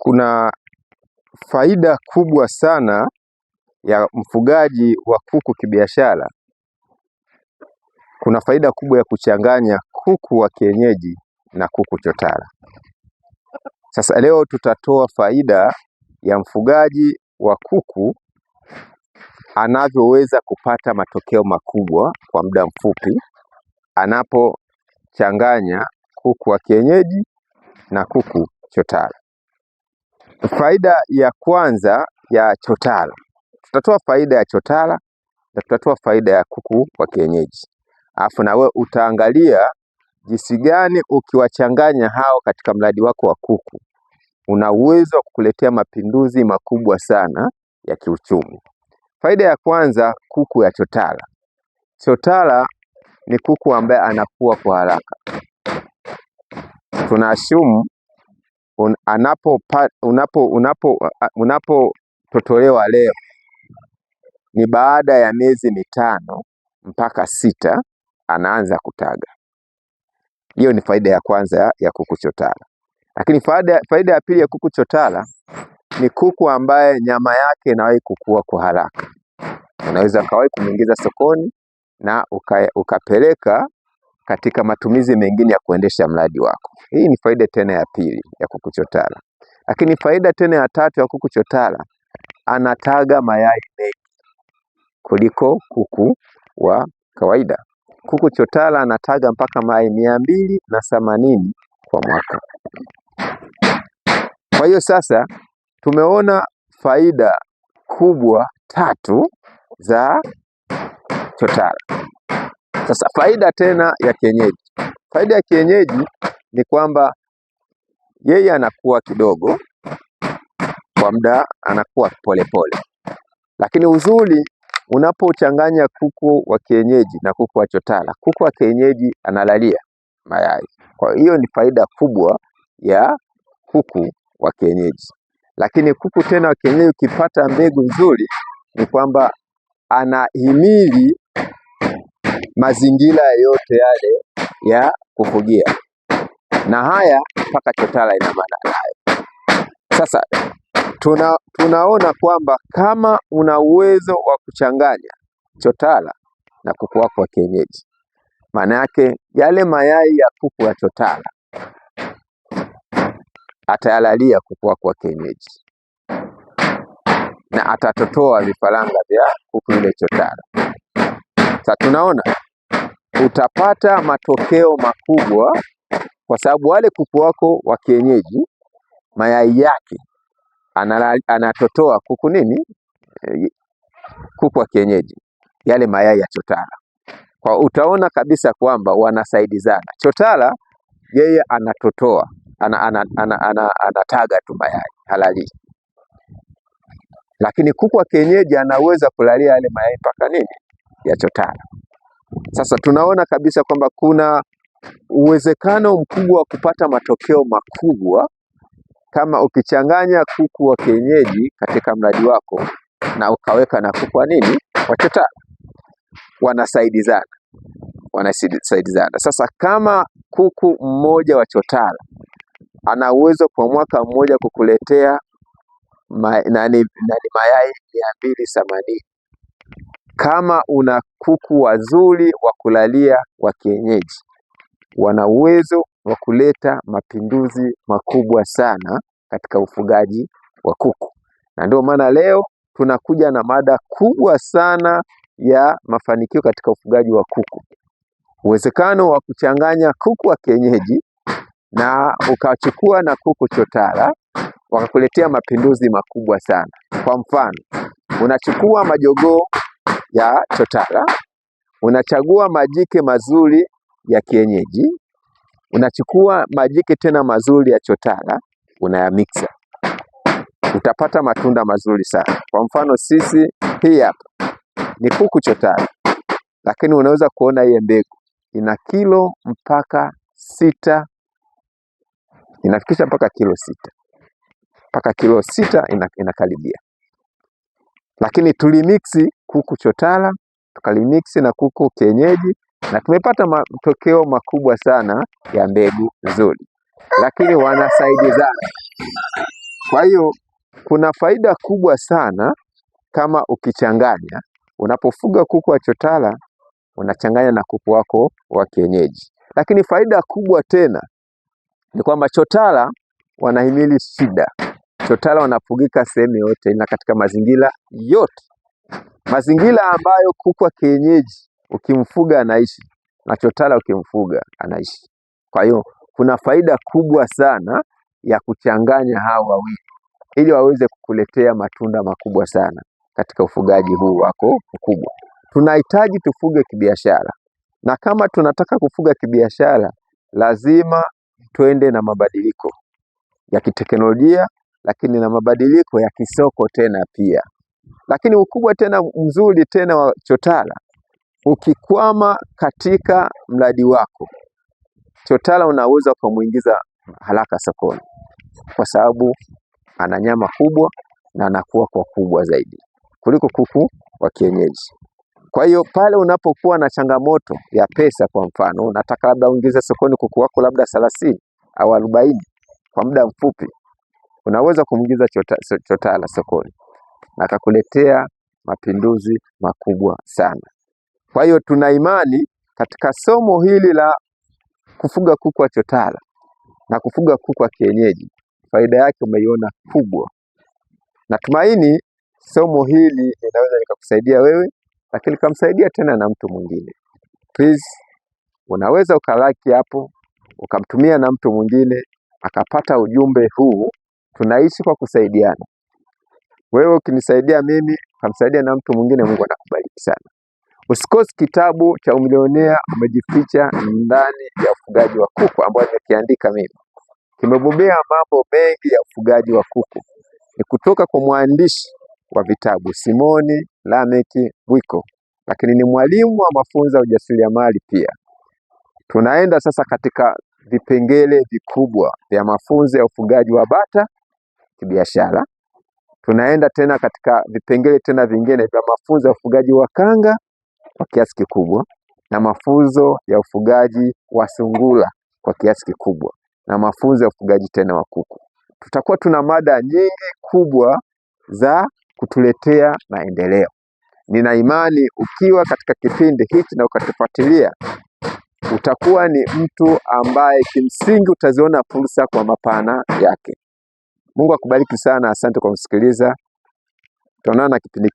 Kuna faida kubwa sana ya mfugaji wa kuku kibiashara. Kuna faida kubwa ya kuchanganya kuku wa kienyeji na kuku chotara. Sasa leo tutatoa faida ya mfugaji wa kuku anavyoweza kupata matokeo makubwa kwa muda mfupi anapochanganya kuku wa kienyeji na kuku chotara. Faida ya kwanza ya chotara, tutatoa faida ya chotara na tutatoa faida ya kuku wa kienyeji. Alafu na wewe utaangalia jinsi gani ukiwachanganya hao katika mradi wako wa kuku una uwezo wa kukuletea mapinduzi makubwa sana ya kiuchumi. Faida ya kwanza, kuku ya chotara. Chotara ni kuku ambaye anakuwa kwa haraka. Tunaashumu unapototolewa leo ni baada ya miezi 5 mpaka 6 anaanza kutaga. Hiyo ni faida ya kwanza ya kuku chotara. Lakini faida ya pili ya kuku chotara ni kuku ambaye nyama yake inawahi kukua kwa haraka. Unaweza kawahi kumuingiza sokoni na ukapeleka katika matumizi mengine ya kuendesha mradi wako. Hii ni faida tena ya pili ya kuku chotara. Lakini faida tena ya tatu ya kuku chotara, anataga mayai mengi kuliko kuku wa kawaida. Kuku chotara anataga mpaka mayai 280 kwa mwaka. Kwa hiyo sasa tumeona faida kubwa 3 za chotara. Sasa faida tena ya kienyeji. Faida ya kienyeji ni kwamba yeye anakuwa kidogo kwa muda, anakuwa polepole. Lakini uzuri unapochanganya kuku wa kienyeji na kuku wa chotara, kuku wa kienyeji analalia mayai. Kwa hiyo ni faida kubwa ya kuku wa kienyeji. Lakini kuku tena wa kienyeji ukipata mbegu nzuri ni kwamba anahimili mazingira yote yale ya kufugia. Na haya mpaka chotara ina maana nayo. Sasa tunaona kwamba kama una uwezo wa kuchanganya chotara na kuku wako wa kienyeji, maana yake yale mayai ya kuku wa chotara atayalalia kuku wako wa kienyeji na atatotoa vifaranga vya kuku yule chotara. Sasa tunaona utapata matokeo makubwa kwa sababu wale kuku wako wa kienyeji mayai yake anatotoa kuku nini? Kuku wa kienyeji yale mayai ya chotara. Kwa utaona kabisa kwamba wanasaidizana. Chotara yeye anatotoa, anataga tu mayai halali. Lakini kuku wa kienyeji anaweza kulalia yale mayai mpaka nini? Ya chotara. Sasa tunaona kabisa kwamba kuna uwezekano mkubwa wa kupata matokeo makubwa kama ukichanganya kuku wa kienyeji katika mradi wako na ukaweka na kuku wa nini? Wa chotara. Wanasaidizana. Sasa kama kuku mmoja wa chotara ana uwezo kwa mwaka mmoja kukuletea mayai 280. Kama una kuku wazuri wa kulalia wa kienyeji, wana uwezo wa kuleta mapinduzi makubwa sana katika ufugaji wa kuku. Na ndio maana leo tunakuja na mada kubwa sana ya mafanikio katika ufugaji wa kuku. Uwezekano wa kuchanganya kuku wa kienyeji na ukachukua na kuku chotara wakakuletea mapinduzi makubwa sana. Kwa mfano, unachukua majogoo ya chotara, unachagua majike mazuri ya kienyeji, unachukua majike tena mazuri ya chotara, unayamixa. Utapata matunda mazuri sana. Kwa mfano sisi hii hapa ni kuku chotara, lakini unaweza kuona hii mbegu ina kilo mpaka 6, inafikisha mpaka kilo 6. Mpaka kilo 6 inakaribia. Lakini tulimiksi kuku chotara, tukalimiksi na kuku kienyeji na tumepata matokeo makubwa sana ya mbegu nzuri. Lakini wanasaidizana. Kwa hiyo kuna faida kubwa sana kama ukichanganya. Unapofuga kuku wa chotara unachanganya na kuku wako wa kienyeji. Lakini faida kubwa tena ni kwamba chotara wanahimili shida. Chotara wanafugika sehemu yote na katika mazingira yote. Mazingira ambayo kuku wa kienyeji ukimfuga anaishi na chotara ukimfuga anaishi. Kwa hiyo kuna faida kubwa sana ya kuchanganya hawa wawili ili waweze kukuletea matunda makubwa sana katika ufugaji huu wako mkubwa. Tunahitaji tufuge kibiashara, na kama tunataka kufuga kibiashara lazima twende na mabadiliko ya kiteknolojia, lakini na mabadiliko ya kisoko tena pia. Lakini ukubwa tena mzuri tena wa chotara, ukikwama katika mradi wako, chotara unaweza kumuingiza haraka sokoni kwa sababu ana nyama kubwa na anakuwa kwa kubwa zaidi kuliko kuku wa kienyeji. Kwa hiyo pale unapokuwa na changamoto ya pesa, kwa mfano unataka labda uingize sokoni kuku wako labda 30 au 40 kwa muda mfupi, unaweza kumuingiza chotara sokoni na akakuletea mapinduzi makubwa sana. Kwa hiyo tuna imani katika somo hili la kufuga kuku wa chotara na kufuga kuku wa kienyeji, faida yake umeiona kubwa. Natumaini somo hili linaweza likakusaidia wewe, lakini likamsaidia tena na mtu mwingine. Please, unaweza ukalaki hapo ukamtumia na mtu mwingine akapata ujumbe huu. Tunaishi kwa kusaidiana. Wewe ukinisaidia mimi, ukamsaidia na mtu mwingine, Mungu atakubariki sana. Usikose kitabu cha Umilionea Umejificha Ndani ya Ufugaji wa Kuku ambacho nimekiandika mimi. Kimebobea mambo mengi ya ufugaji wa kuku. Ni kutoka kwa mwandishi wa vitabu Simoni Lameki Bwiko, lakini ni mwalimu wa mafunzo ya ujasiriamali pia. Tunaenda sasa katika vipengele vikubwa vya mafunzo ya ufugaji wa bata kibiashara. Tunaenda tena katika vipengele tena vingine vya mafunzo ya ufugaji wa kanga kwa kiasi kikubwa, na mafunzo ya ufugaji wa sungura kwa kiasi kikubwa, na mafunzo ya ufugaji tena wa kuku. Tutakuwa tuna mada nyingi kubwa za kutuletea maendeleo. Nina imani ukiwa katika kipindi hichi na ukatufuatilia, utakuwa ni mtu ambaye kimsingi utaziona fursa kwa mapana yake. Mungu akubariki sana. Asante kwa kusikiliza. Tuonana kipindi